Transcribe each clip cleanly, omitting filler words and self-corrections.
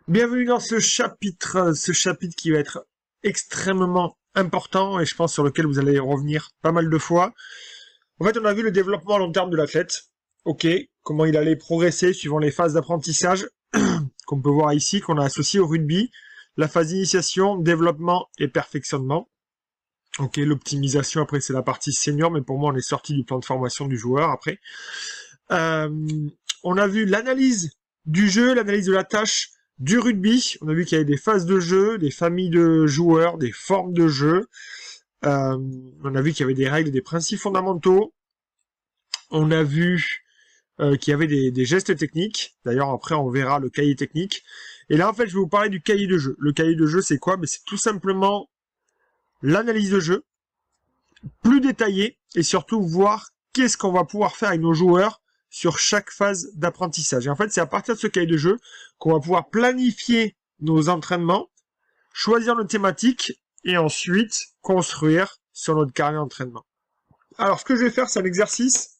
Bienvenue dans ce chapitre qui va être extrêmement important et je pense sur lequel vous allez revenir pas mal de fois. En fait, on a vu le développement à long terme de l'athlète. Ok, comment il allait progresser suivant les phases d'apprentissage qu'on peut voir ici, qu'on a associé au rugby. La phase d'initiation, développement et perfectionnement. Ok, l'optimisation après c'est la partie senior, mais pour moi on est sorti du plan de formation du joueur après. On a vu l'analyse du jeu, l'analyse de la tâche du rugby. On a vu qu'il y avait des phases de jeu, des familles de joueurs, des formes de jeu. On a vu qu'il y avait des règles et des principes fondamentaux. On a vu qu'il y avait des gestes techniques. D'ailleurs, après, on verra le cahier technique. Et là, en fait, je vais vous parler du cahier de jeu. Le cahier de jeu, c'est quoi? C'est tout simplement l'analyse de jeu, plus détaillée, et surtout voir qu'est-ce qu'on va pouvoir faire avec nos joueurs sur chaque phase d'apprentissage. Et en fait, c'est à partir de ce cahier de jeu qu'on va pouvoir planifier nos entraînements, choisir nos thématiques, et ensuite construire sur notre carnet d'entraînement. Alors, ce que je vais faire, c'est un exercice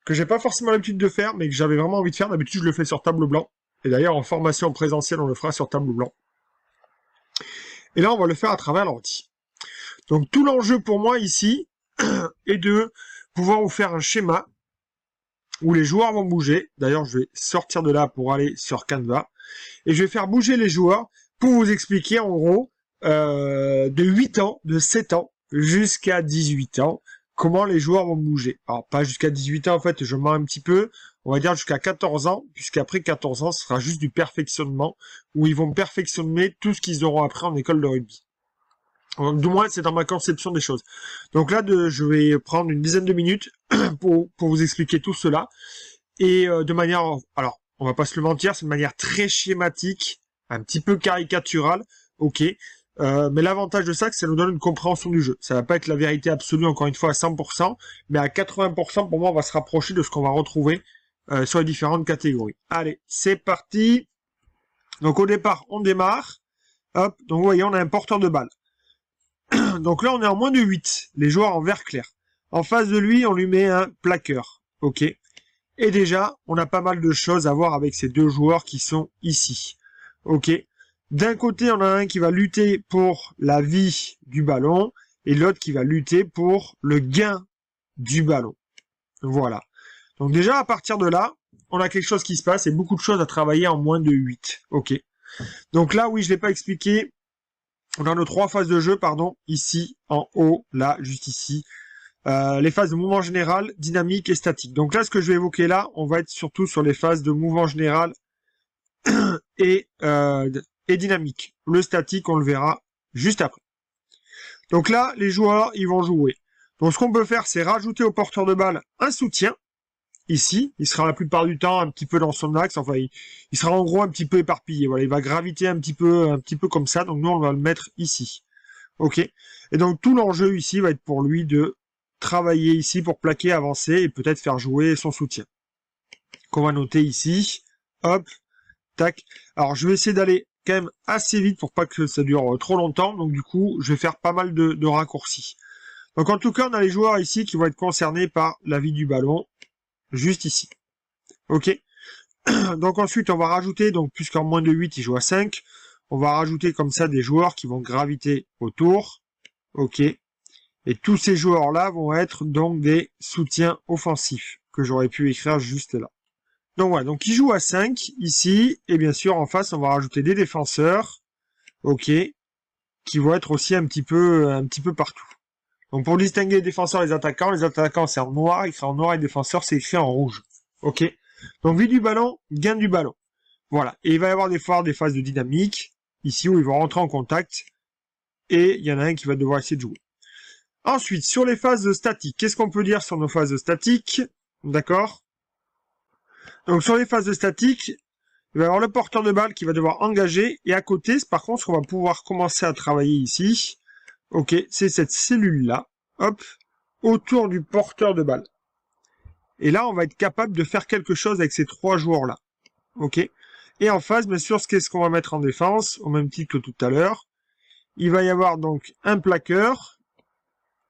que j'ai pas forcément l'habitude de faire, mais que j'avais vraiment envie de faire. D'habitude, je le fais sur tableau blanc. Et d'ailleurs, en formation présentielle, on le fera sur tableau blanc. Et là, on va le faire à travers l'ordi. Donc, tout l'enjeu pour moi ici est de pouvoir vous faire un schéma où les joueurs vont bouger. D'ailleurs, je vais sortir de là pour aller sur Canva. Et je vais faire bouger les joueurs pour vous expliquer, en gros, de 8 ans, de 7 ans, jusqu'à 18 ans, comment les joueurs vont bouger. Alors, pas jusqu'à 18 ans, en fait, je mens un petit peu. On va dire jusqu'à 14 ans, puisqu'après 14 ans, ce sera juste du perfectionnement, où ils vont perfectionner tout ce qu'ils auront appris en école de rugby. Donc, du moins, c'est dans ma conception des choses. Donc là, je vais prendre une dizaine de minutes pour vous expliquer tout cela. Et de manière... Alors, on va pas se le mentir, c'est de manière très schématique, un petit peu caricaturale, ok. Mais l'avantage de ça, c'est que ça nous donne une compréhension du jeu. Ça va pas être la vérité absolue, encore une fois, à 100%, mais à 80%, pour moi, on va se rapprocher de ce qu'on va retrouver sur les différentes catégories. Allez, c'est parti. Donc au départ, on démarre. Hop, donc vous voyez, on a un porteur de balle. Donc là, on est en moins de 8, les joueurs en vert clair. En face de lui, on lui met un plaqueur, ok. Et déjà, on a pas mal de choses à voir avec ces deux joueurs qui sont ici. Ok. D'un côté, on a un qui va lutter pour la vie du ballon et l'autre qui va lutter pour le gain du ballon. Voilà. Donc déjà, à partir de là, on a quelque chose qui se passe et beaucoup de choses à travailler en moins de 8. Ok. Donc là, oui, je l'ai pas expliqué. On a nos 3 phases de jeu, pardon, ici, en haut, là, juste ici. Les phases de mouvement général, dynamique et statique. Donc là, ce que je vais évoquer là, on va être surtout sur les phases de mouvement général et dynamique. Le statique, on le verra juste après. Donc là, les joueurs, ils vont jouer. Donc ce qu'on peut faire, c'est rajouter au porteur de balle un soutien. Ici, il sera la plupart du temps un petit peu dans son axe. Enfin, il sera en gros un petit peu éparpillé. Voilà, il va graviter un petit peu comme ça. Donc nous, on va le mettre ici. Ok. Et donc tout l'enjeu ici va être pour lui de travailler ici pour plaquer, avancer et peut-être faire jouer son soutien. Qu'on va noter ici. Hop. Tac. Alors je vais essayer d'aller quand même assez vite pour pas que ça dure trop longtemps. Donc du coup, je vais faire pas mal de raccourcis. Donc en tout cas, on a les joueurs ici qui vont être concernés par la vie du ballon. Juste ici. Ok. Donc ensuite, on va rajouter, donc puisqu'en moins de 8, il joue à 5, on va rajouter comme ça des joueurs qui vont graviter autour. Ok. Et tous ces joueurs-là vont être donc des soutiens offensifs, que j'aurais pu écrire juste là. Donc voilà, donc il joue à 5 ici, et bien sûr en face, on va rajouter des défenseurs, ok, qui vont être aussi un petit peu partout. Donc pour distinguer les défenseurs et les attaquants c'est en noir, écrit en noir, et les défenseurs c'est écrit en rouge. Ok. Donc vie du ballon, gain du ballon. Voilà. Et il va y avoir des phases de dynamique, ici où ils vont rentrer en contact, et il y en a un qui va devoir essayer de jouer. Ensuite, sur les phases statiques, qu'est-ce qu'on peut dire sur nos phases statiques? D'accord. Donc sur les phases statiques, il va y avoir le porteur de balle qui va devoir engager, et à côté, par contre, ce qu'on va pouvoir commencer à travailler ici, ok, c'est cette cellule-là, hop, autour du porteur de balle. Et là, on va être capable de faire quelque chose avec ces 3 joueurs-là. Ok. Et en face, bien sûr, qu'est-ce qu'on va mettre en défense, au même titre que tout à l'heure. Il va y avoir donc un plaqueur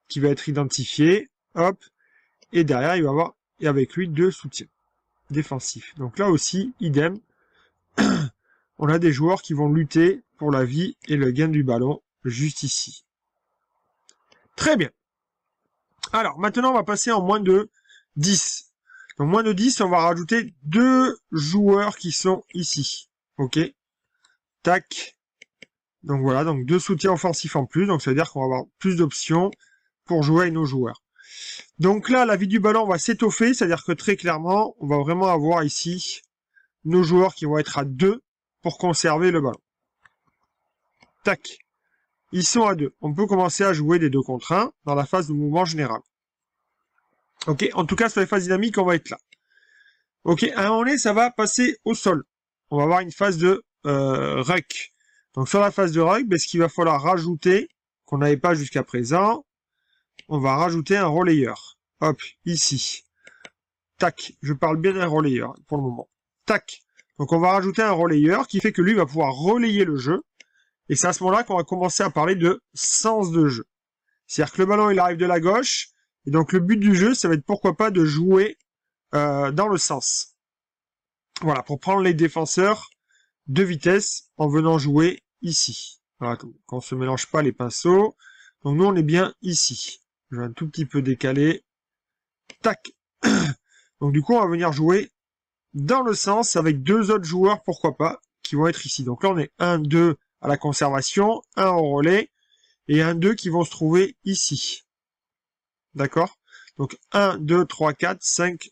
qui va être identifié, hop, et derrière, il va y avoir, et avec lui, 2 soutiens défensifs. Donc là aussi, idem. on a des joueurs qui vont lutter pour la vie et le gain du ballon, juste ici. Très bien. Alors, maintenant, on va passer en moins de 10. Donc, moins de 10, on va rajouter 2 joueurs qui sont ici. OK. Tac. Donc, voilà. Donc, 2 soutiens offensifs en plus. Donc, ça veut dire qu'on va avoir plus d'options pour jouer avec nos joueurs. Donc là, la vie du ballon va s'étoffer. C'est-à-dire que très clairement, on va vraiment avoir ici nos joueurs qui vont être à 2 pour conserver le ballon. Tac. Ils sont à 2. On peut commencer à jouer des 2 contre 1 dans la phase de mouvement général. Ok, en tout cas, sur les phases dynamiques, on va être là. Ok, à un moment donné, ça va passer au sol. On va avoir une phase de ruck. Donc sur la phase de ruck, ben, ce qu'il va falloir rajouter, qu'on n'avait pas jusqu'à présent, on va rajouter un relayeur. Hop, ici. Tac, je parle bien d'un relayeur pour le moment. Tac. Donc on va rajouter un relayeur qui fait que lui va pouvoir relayer le jeu. Et c'est à ce moment-là qu'on va commencer à parler de sens de jeu. C'est-à-dire que le ballon, il arrive de la gauche. Et donc le but du jeu, ça va être pourquoi pas de jouer dans le sens. Voilà, pour prendre les défenseurs de vitesse en venant jouer ici. Voilà, qu'on se mélange pas les pinceaux. Donc nous, on est bien ici. Je vais un tout petit peu décaler. Tac. Donc du coup, on va venir jouer dans le sens avec 2 autres joueurs, pourquoi pas, qui vont être ici. Donc là, on est 1, 2 à la conservation, 1 au relais, et 1, 2 qui vont se trouver ici. D'accord? Donc 1, 2, 3, 4, 5,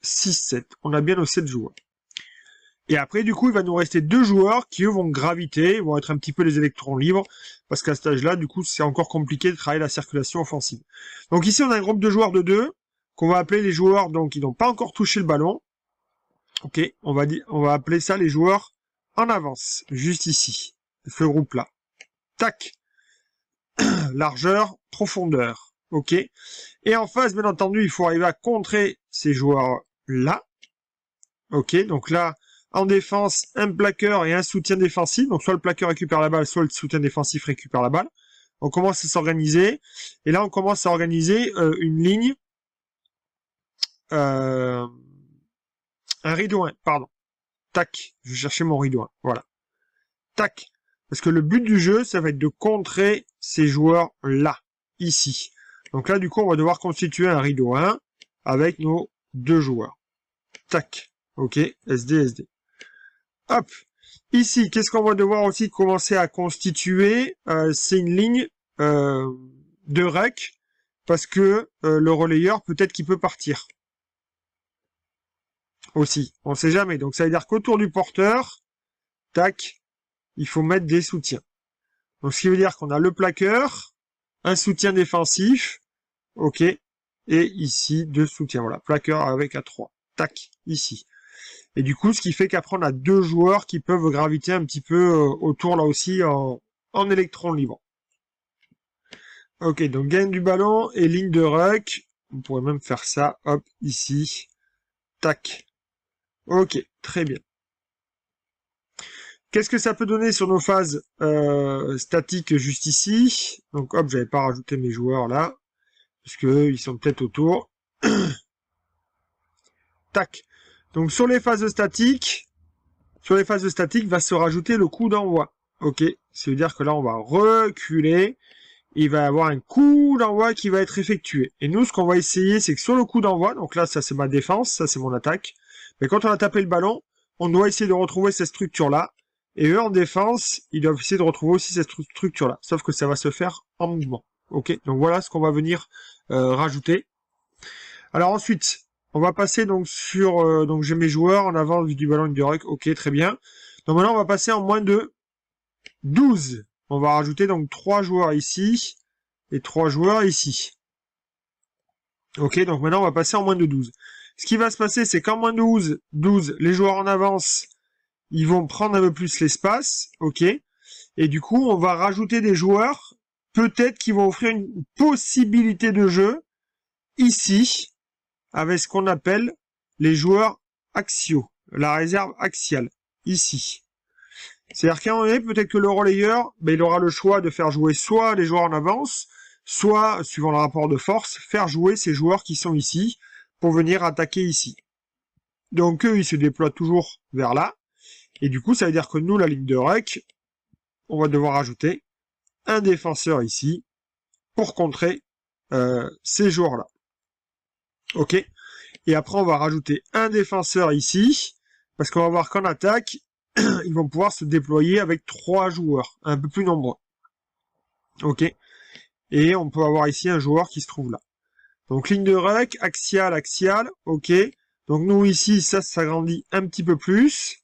6, 7. On a bien nos 7 joueurs. Et après, du coup, il va nous rester 2 joueurs qui, eux, vont graviter, vont être un petit peu les électrons libres, parce qu'à cet âge-là, du coup, c'est encore compliqué de travailler la circulation offensive. Donc ici, on a un groupe de joueurs de 2, qu'on va appeler les joueurs donc qui n'ont pas encore touché le ballon. Ok, on va appeler ça les joueurs en avance, juste ici, ce groupe-là. Tac. Largeur, profondeur. Ok. Et en face, bien entendu, il faut arriver à contrer ces joueurs-là. Ok, donc là, en défense, un plaqueur et un soutien défensif. Donc soit le plaqueur récupère la balle, soit le soutien défensif récupère la balle. On commence à s'organiser. Et là, on commence à organiser une ligne. Un rideau 1, pardon. Tac, je cherchais mon rideau 1, voilà. Tac, parce que le but du jeu, ça va être de contrer ces joueurs-là, ici. Donc là, du coup, on va devoir constituer un rideau 1 avec nos 2 joueurs. Tac, ok, SD, SD. Hop, ici, qu'est-ce qu'on va devoir aussi commencer à constituer? C'est une ligne de ruck, parce que le relayeur, peut-être qu'il peut partir. Aussi, on sait jamais. Donc ça veut dire qu'autour du porteur, tac, il faut mettre des soutiens. Donc ce qui veut dire qu'on a le plaqueur, un soutien défensif, ok, et ici 2 soutiens. Voilà, plaqueur avec A3, tac, ici. Et du coup, ce qui fait qu'après on a 2 joueurs qui peuvent graviter un petit peu autour là aussi en électrons libres. Ok, donc gain du ballon et ligne de ruck. On pourrait même faire ça, hop, ici, tac. Ok, très bien. Qu'est-ce que ça peut donner sur nos phases statiques juste ici? Donc hop, j'avais pas rajouté mes joueurs là, parce que ils sont peut-être autour. Tac. Donc sur les phases statiques, va se rajouter le coup d'envoi. Ok, ça veut dire que là on va reculer. Il va y avoir un coup d'envoi qui va être effectué. Et nous, ce qu'on va essayer, c'est que sur le coup d'envoi, donc là, ça c'est ma défense, ça c'est mon attaque. Mais quand on a tapé le ballon, on doit essayer de retrouver cette structure-là. Et eux, en défense, ils doivent essayer de retrouver aussi cette structure-là. Sauf que ça va se faire en mouvement. Ok, donc voilà ce qu'on va venir rajouter. Alors ensuite, on va passer donc sur... donc j'ai mes joueurs en avant du ballon et du ruck. Ok, très bien. Donc maintenant, on va passer en moins de 12. On va rajouter donc 3 joueurs ici et 3 joueurs ici. Ok, donc maintenant, on va passer en moins de 12. Ce qui va se passer, c'est qu'en moins de 12, les joueurs en avance, ils vont prendre un peu plus l'espace, ok. Et du coup, on va rajouter des joueurs, peut-être qui vont offrir une possibilité de jeu, ici, avec ce qu'on appelle les joueurs axiaux, la réserve axiale, ici. C'est-à-dire qu'à un moment donné, peut-être que le relayeur, ben, il aura le choix de faire jouer soit les joueurs en avance, soit, suivant le rapport de force, faire jouer ces joueurs qui sont ici, pour venir attaquer ici. Donc eux, ils se déploient toujours vers là. Et du coup, ça veut dire que nous, la ligne de ruck, on va devoir ajouter un défenseur ici pour contrer ces joueurs-là. Ok. Et après, on va rajouter un défenseur ici, parce qu'on va voir qu'en attaque, ils vont pouvoir se déployer avec 3 joueurs, un peu plus nombreux. Ok. Et on peut avoir ici un joueur qui se trouve là. Donc ligne de ruck, axial, axial, ok. Donc nous ici, ça s'agrandit un petit peu plus.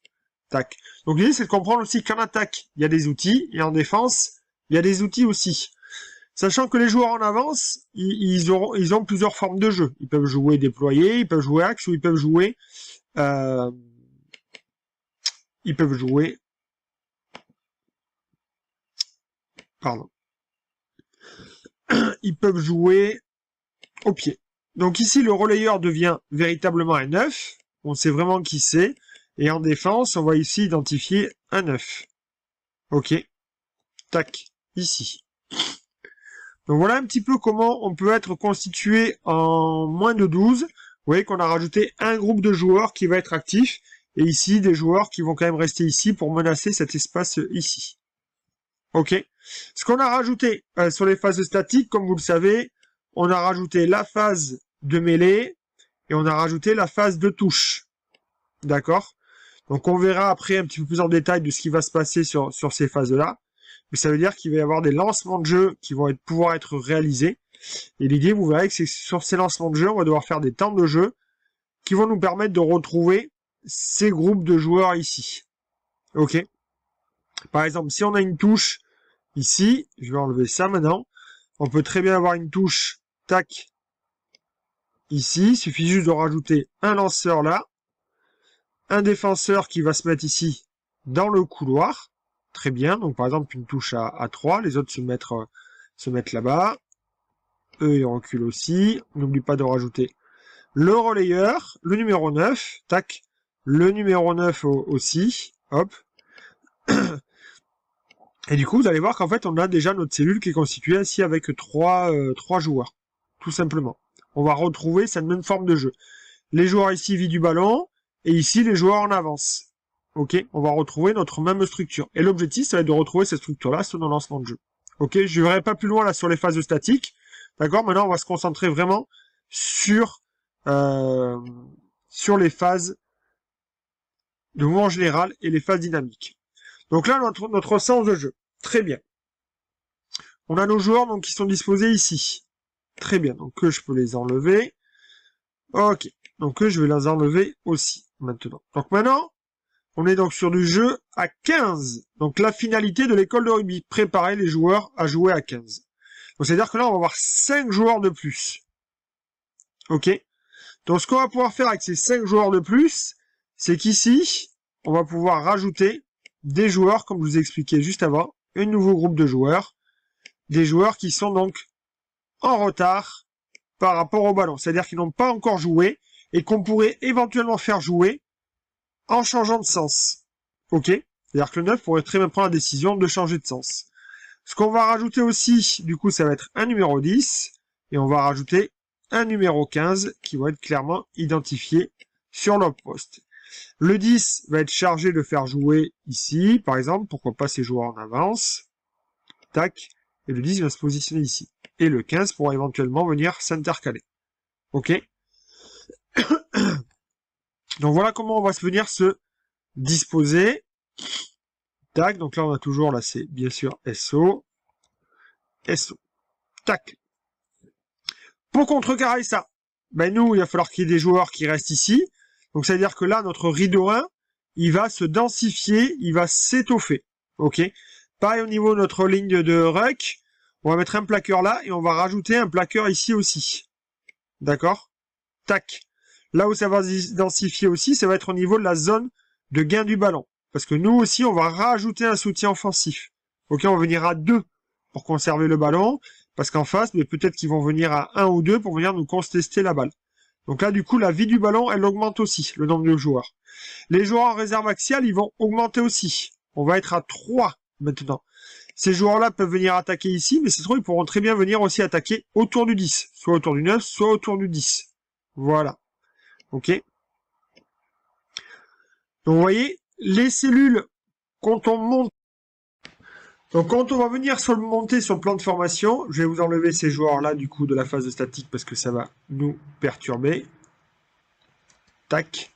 Tac. Donc l'idée, c'est de comprendre aussi qu'en attaque, il y a des outils, et en défense, il y a des outils aussi. Sachant que les joueurs en avance, ils ont plusieurs formes de jeu. Ils peuvent jouer déployé, ils peuvent jouer axe, ou ils peuvent jouer... Pardon. Ils peuvent jouer au pied. Donc ici, le relayeur devient véritablement un 9. On sait vraiment qui c'est. Et en défense, on va ici identifier un 9. Ok. Tac. Ici. Donc voilà un petit peu comment on peut être constitué en moins de 12. Vous voyez qu'on a rajouté un groupe de joueurs qui va être actif. Et ici, des joueurs qui vont quand même rester ici pour menacer cet espace ici. Ok. Ce qu'on a rajouté sur les phases statiques, comme vous le savez, on a rajouté la phase de mêlée et on a rajouté la phase de touche. D'accord? Donc on verra après un petit peu plus en détail de ce qui va se passer sur ces phases-là. Mais ça veut dire qu'il va y avoir des lancements de jeu qui vont pouvoir être réalisés. Et l'idée, vous verrez que c'est sur ces lancements de jeu, on va devoir faire des temps de jeu qui vont nous permettre de retrouver ces groupes de joueurs ici. Ok? Par exemple, si on a une touche ici, je vais enlever ça maintenant. On peut très bien avoir une touche, tac, ici. Il suffit juste de rajouter un lanceur là. Un défenseur qui va se mettre ici dans le couloir. Très bien. Donc, par exemple, une touche à 3. Les autres se mettent là-bas. Eux, ils reculent aussi. N'oublie pas de rajouter le relayeur, le numéro 9. Tac. Le numéro 9 aussi. Hop. Et du coup, vous allez voir qu'en fait, on a déjà notre cellule qui est constituée ici avec 3 joueurs. Tout simplement. On va retrouver cette même forme de jeu. Les joueurs ici vident du ballon. Et ici, les joueurs en avance. Ok, on va retrouver notre même structure. Et l'objectif, ça va être de retrouver cette structure-là sur nos lancements de jeu. Ok, je ne verrai pas plus loin là sur les phases statiques. D'accord, maintenant on va se concentrer vraiment sur les phases de mouvement général et les phases dynamiques. Donc là, notre sens de jeu. Très bien. On a nos joueurs donc qui sont disposés ici. Très bien, donc je peux les enlever. Ok, donc je vais les enlever aussi maintenant. Donc maintenant, on est donc sur du jeu à 15. Donc la finalité de l'école de rugby, préparer les joueurs à jouer à 15. Donc c'est-à-dire que là, on va avoir 5 joueurs de plus. Ok. Donc ce qu'on va pouvoir faire avec ces 5 joueurs de plus, c'est qu'ici, on va pouvoir rajouter des joueurs, comme je vous ai expliqué juste avant, un nouveau groupe de joueurs, des joueurs qui sont donc en retard par rapport au ballon. C'est-à-dire qu'ils n'ont pas encore joué et qu'on pourrait éventuellement faire jouer en changeant de sens. Ok? C'est-à-dire que le 9 pourrait très bien prendre la décision de changer de sens. Ce qu'on va rajouter aussi, du coup, ça va être un numéro 10, et on va rajouter un numéro 15 qui va être clairement identifié sur leur poste. Le 10 va être chargé de faire jouer ici, par exemple, pourquoi pas ces joueurs en avance. Tac. Et le 10 va se positionner ici. Et le 15 pourra éventuellement venir s'intercaler. Ok? Donc voilà comment on va venir se disposer. Tac, donc là on a toujours, là c'est bien sûr SO. SO. Tac. Pour contrecarrer ça, ben nous, il va falloir qu'il y ait des joueurs qui restent ici. Donc ça veut dire que là, notre rideau 1, il va se densifier, il va s'étoffer. Ok? Pareil au niveau de notre ligne de ruck, on va mettre un plaqueur là et on va rajouter un plaqueur ici aussi. D'accord? Tac. Là où ça va se densifier aussi, ça va être au niveau de la zone de gain du ballon. Parce que nous aussi, on va rajouter un soutien offensif. Ok, on va venir à 2 pour conserver le ballon. Parce qu'en face, mais peut-être qu'ils vont venir à 1 ou 2 pour venir nous contester la balle. Donc là, du coup, la vie du ballon, elle augmente aussi, le nombre de joueurs. Les joueurs en réserve axiale, ils vont augmenter aussi. On va être à 3 maintenant. Ces joueurs-là peuvent venir attaquer ici, mais c'est trop, ils pourront très bien venir aussi attaquer autour du 10. Soit autour du 9, soit autour du 10. Voilà. Ok. Donc vous voyez, les cellules, quand on monte, donc quand on va venir monter sur le plan de formation, je vais vous enlever ces joueurs-là du coup de la phase de statique parce que ça va nous perturber. Tac.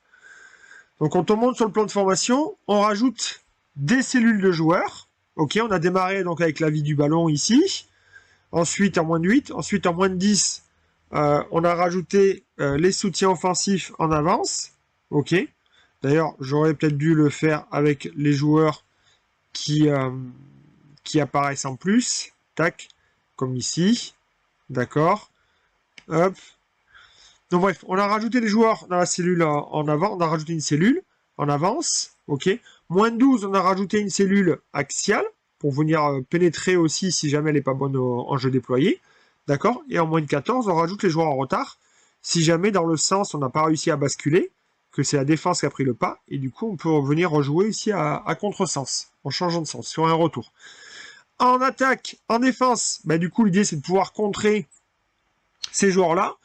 Donc quand on monte sur le plan de formation, on rajoute des cellules de joueurs. Ok, on a démarré donc avec la vie du ballon ici. Ensuite en moins de 8. Ensuite en moins de 10, on a rajouté les soutiens offensifs en avance. Ok. D'ailleurs, j'aurais peut-être dû le faire avec les joueurs qui apparaissent en plus. Tac. Comme ici. D'accord. Hop. Donc bref, on a rajouté les joueurs dans la cellule en avant, on a rajouté une cellule en avance, ok. Moins de 12, on a rajouté une cellule axiale pour venir pénétrer aussi si jamais elle n'est pas bonne en jeu déployé, d'accord. Et en moins de 14, on rajoute les joueurs en retard si jamais dans le sens on n'a pas réussi à basculer, que c'est la défense qui a pris le pas, et du coup on peut venir rejouer ici à contresens, en changeant de sens, sur un retour. En attaque, en défense, bah, du coup l'idée c'est de pouvoir contrer ces joueurs-là,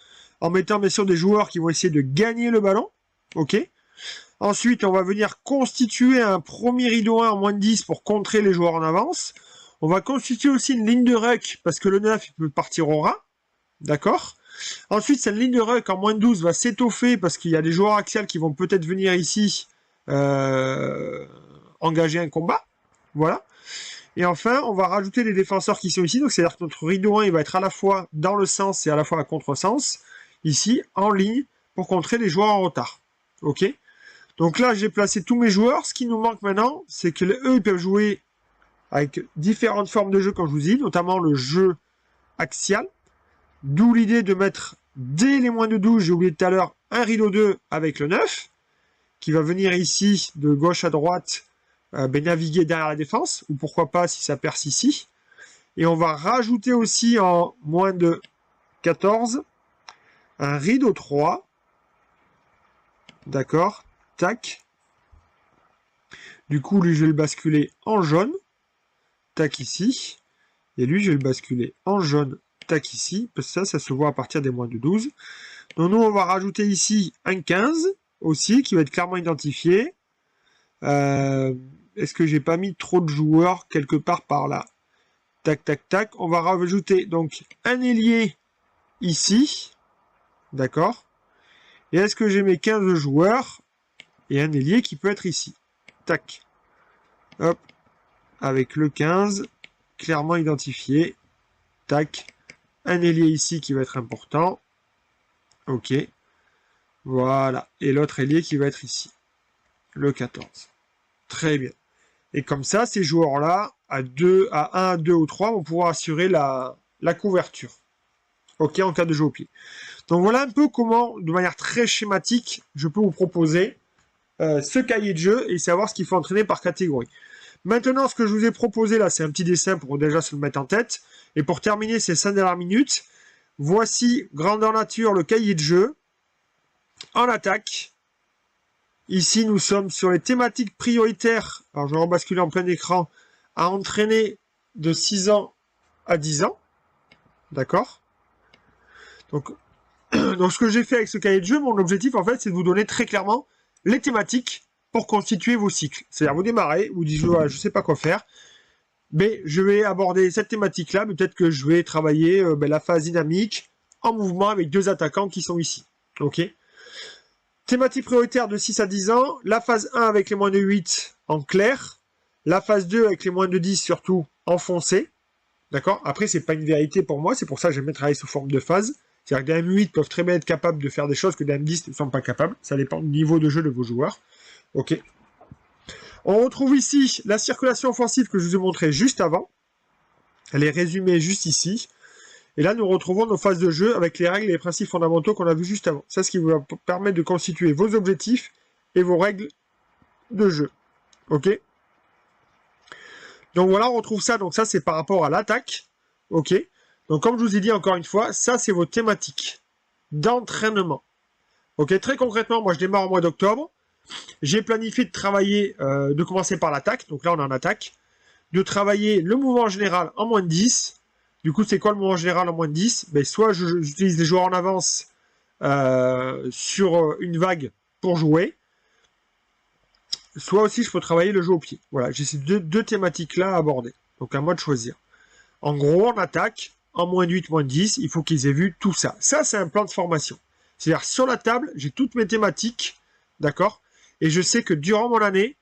en mettant bien sûr des joueurs qui vont essayer de gagner le ballon. Ok. Ensuite, on va venir constituer un premier rideau 1 en moins de 10 pour contrer les joueurs en avance. On va constituer aussi une ligne de ruck parce que le 9 il peut partir au ras. D'accord. Ensuite, cette ligne de ruck en moins de 12 va s'étoffer parce qu'il y a des joueurs axiales qui vont peut-être venir ici engager un combat. Voilà. Et enfin, on va rajouter les défenseurs qui sont ici. Donc, c'est-à-dire que notre rideau 1 il va être à la fois dans le sens et à la fois à contresens. Ici, en ligne, pour contrer les joueurs en retard. Ok. Donc là, j'ai placé tous mes joueurs. Ce qui nous manque maintenant, c'est que eux, ils peuvent jouer avec différentes formes de jeu, comme je vous dis, notamment le jeu axial. D'où l'idée de mettre, dès les moins de 12, j'ai oublié tout à l'heure, un rideau 2 avec le 9, qui va venir ici, de gauche à droite, naviguer derrière la défense, ou pourquoi pas si ça perce ici. Et on va rajouter aussi en moins de 14, un rideau 3, d'accord, tac. Du coup, lui, je vais le basculer en jaune, tac ici. Et lui, je vais le basculer en jaune, tac ici, parce que ça se voit à partir des moins de 12. Donc nous, on va rajouter ici un 15, aussi, qui va être clairement identifié. Est-ce que j'ai pas mis trop de joueurs quelque part par là? Tac, tac, tac. On va rajouter donc un ailier ici, d'accord. Et est-ce que j'ai mes 15 joueurs et un ailier qui peut être ici? Tac. Hop. Avec le 15, clairement identifié. Tac. Un ailier ici qui va être important. Ok. Voilà. Et l'autre ailier qui va être ici. Le 14. Très bien. Et comme ça, ces joueurs-là, à 1, 2 ou 3, vont pouvoir assurer la couverture. Ok, en cas de jeu au pied. Donc voilà un peu comment, de manière très schématique, je peux vous proposer ce cahier de jeu et savoir ce qu'il faut entraîner par catégorie. Maintenant, ce que je vous ai proposé là, c'est un petit dessin pour déjà se le mettre en tête. Et pour terminer ces 5 dernières minutes, voici, grandeur nature, le cahier de jeu. En attaque, ici, nous sommes sur les thématiques prioritaires. Alors, je vais rebasculer en plein écran. À entraîner de 6 ans à 10 ans. D'accord. Donc, ce que j'ai fait avec ce cahier de jeu, mon objectif, en fait, c'est de vous donner très clairement les thématiques pour constituer vos cycles. C'est-à-dire, vous démarrez, vous dites, voilà, je ne sais pas quoi faire, mais je vais aborder cette thématique-là, mais peut-être que je vais travailler la phase dynamique en mouvement avec 2 attaquants qui sont ici. Ok. Thématique prioritaire de 6 à 10 ans, la phase 1 avec les moins de 8 en clair, la phase 2 avec les moins de 10 surtout en foncé. D'accord. Après, c'est pas une vérité pour moi, c'est pour ça que j'aime bien travailler sous forme de phase. C'est-à-dire que des M8 peuvent très bien être capables de faire des choses que des M10 ne sont pas capables. Ça dépend du niveau de jeu de vos joueurs. Ok. On retrouve ici la circulation offensive que je vous ai montré juste avant. Elle est résumée juste ici. Et là, nous retrouvons nos phases de jeu avec les règles et les principes fondamentaux qu'on a vus juste avant. C'est ce qui vous va permettre de constituer vos objectifs et vos règles de jeu. Ok. Donc voilà, on retrouve ça. Donc ça, c'est par rapport à l'attaque. Ok. Donc comme je vous ai dit encore une fois, ça, c'est vos thématiques d'entraînement. Ok. Très concrètement, moi, je démarre au mois d'octobre. J'ai planifié de travailler, de commencer par l'attaque. Donc là, on est en attaque. De travailler le mouvement général en moins de 10. Du coup, c'est quoi le mouvement général en moins de 10? Ben, soit j'utilise les joueurs en avance sur une vague pour jouer. soit aussi je peux travailler le jeu au pied. Voilà, j'ai ces deux thématiques-là à aborder. Donc à moi de choisir. En gros, en attaque, en moins de 8, moins de 10, il faut qu'ils aient vu tout ça. Ça, c'est un plan de formation. C'est-à-dire, sur la table, j'ai toutes mes thématiques, d'accord? Et je sais que durant mon année,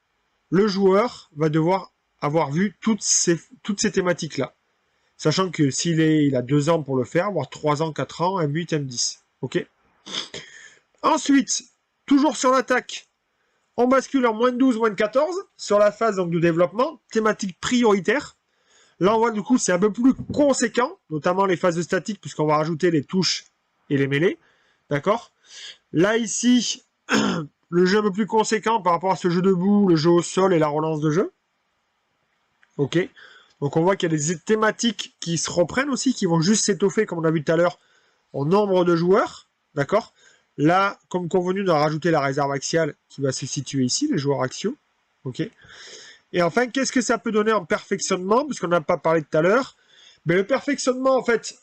le joueur va devoir avoir vu toutes ces thématiques-là. Sachant que il a 2 ans pour le faire, voire 3 ans, 4 ans, M8, M10. Ok? Ensuite, toujours sur l'attaque, on bascule en moins de 12, moins de 14, sur la phase donc, de développement, thématique prioritaire. Là, on voit du coup, c'est un peu plus conséquent, notamment les phases de statique, puisqu'on va rajouter les touches et les mêlées. D'accord? Là, ici, le jeu un peu plus conséquent par rapport à ce jeu debout, le jeu au sol et la relance de jeu. Ok? Donc on voit qu'il y a des thématiques qui se reprennent aussi, qui vont juste s'étoffer, comme on a vu tout à l'heure, en nombre de joueurs. D'accord? Là, comme convenu, on a rajouté la réserve axiale qui va se situer ici, les joueurs axiaux. Ok? Et enfin, qu'est-ce que ça peut donner en perfectionnement? Puisqu'on n'a pas parlé tout à l'heure. Mais le perfectionnement, en fait,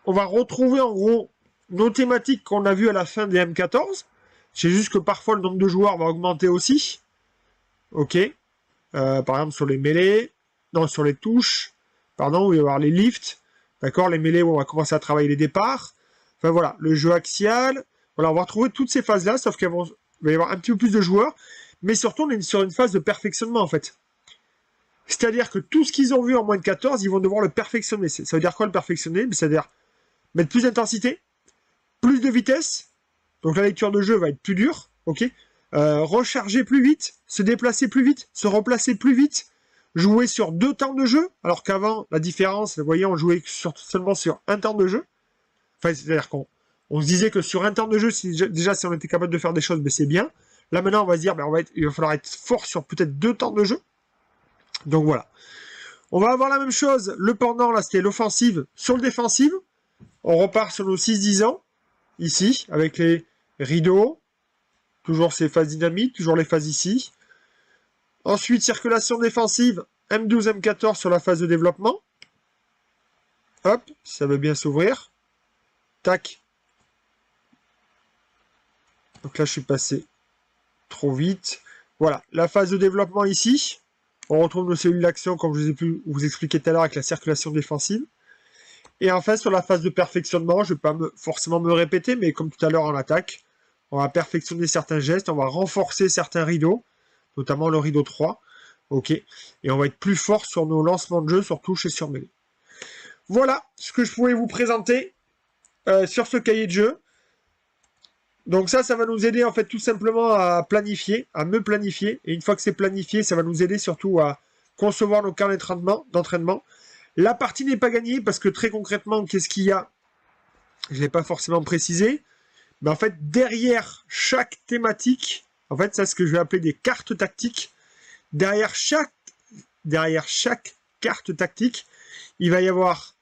on va retrouver en gros nos thématiques qu'on a vues à la fin des M14. C'est juste que parfois le nombre de joueurs va augmenter aussi. Ok. Par exemple sur les mêlées, non, sur les touches, pardon, où il va y avoir les lifts. D'accord, les mêlées où on va commencer à travailler les départs. Enfin voilà, le jeu axial. Voilà, on va retrouver toutes ces phases-là, sauf qu'il va y avoir un petit peu plus de joueurs. Mais surtout, on est sur une phase de perfectionnement en fait. C'est-à-dire que tout ce qu'ils ont vu en moins de 14, ils vont devoir le perfectionner. Ça veut dire quoi le perfectionner? C'est-à-dire mettre plus d'intensité, plus de vitesse, donc la lecture de jeu va être plus dure, ok, recharger plus vite, se déplacer plus vite, se replacer plus vite, jouer sur 2 temps de jeu, alors qu'avant, la différence, vous voyez, on jouait seulement sur un temps de jeu. Enfin, c'est-à-dire qu'on se disait que sur un temps de jeu, déjà si on était capable de faire des choses, ben c'est bien. Là maintenant, on va se dire, ben, il va falloir être fort sur peut-être 2 temps de jeu. Donc voilà. On va avoir la même chose, le pendant, là c'était l'offensive. Sur le défensive, on repart sur nos 6-10 ans, ici, avec les rideaux, toujours ces phases dynamiques, toujours les phases ici. Ensuite, circulation défensive, M12, M14 sur la phase de développement. Hop, ça veut bien s'ouvrir. Tac. Donc là, je suis passé trop vite. Voilà, la phase de développement ici. On retrouve nos cellules d'action, comme je vous ai pu vous expliquer tout à l'heure avec la circulation défensive. Et enfin, sur la phase de perfectionnement, je ne vais pas forcément me répéter, mais comme tout à l'heure en attaque, on va perfectionner certains gestes, on va renforcer certains rideaux, notamment le rideau 3. Ok. Et on va être plus fort sur nos lancements de jeu, sur touche et sur mêlée. Voilà ce que je pouvais vous présenter sur ce cahier de jeu. Donc ça va nous aider en fait tout simplement à planifier, à me planifier. Et une fois que c'est planifié, ça va nous aider surtout à concevoir nos carnets d'entraînement. La partie n'est pas gagnée parce que très concrètement, qu'est-ce qu'il y a? Je ne l'ai pas forcément précisé. Mais en fait, derrière chaque thématique, en fait, c'est ce que je vais appeler des cartes tactiques. Derrière chaque carte tactique, il va y avoir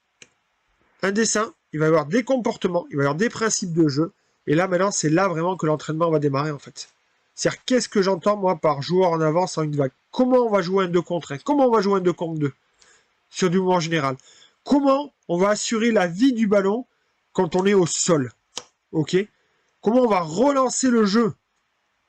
un dessin, il va y avoir des comportements, il va y avoir des principes de jeu. Et là, maintenant, c'est là vraiment que l'entraînement va démarrer, en fait. C'est-à-dire, qu'est-ce que j'entends, moi, par joueur en avance en une vague? Comment on va jouer un 2 contre 1? Comment on va jouer un 2 contre 2? Sur du mouvement général. Comment on va assurer la vie du ballon quand on est au sol? Ok? Comment on va relancer le jeu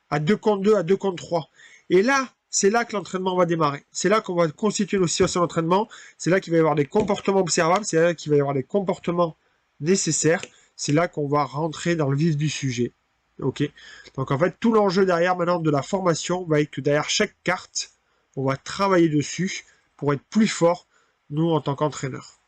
à 2 contre 2, à 2 contre 3? Et là, c'est là que l'entraînement va démarrer. C'est là qu'on va constituer nos situations d'entraînement. C'est là qu'il va y avoir des comportements observables. C'est là qu'il va y avoir des comportements nécessaires. C'est là qu'on va rentrer dans le vif du sujet. Ok? Donc en fait, tout l'enjeu derrière maintenant de la formation va être que derrière chaque carte, on va travailler dessus pour être plus fort, nous, en tant qu'entraîneurs.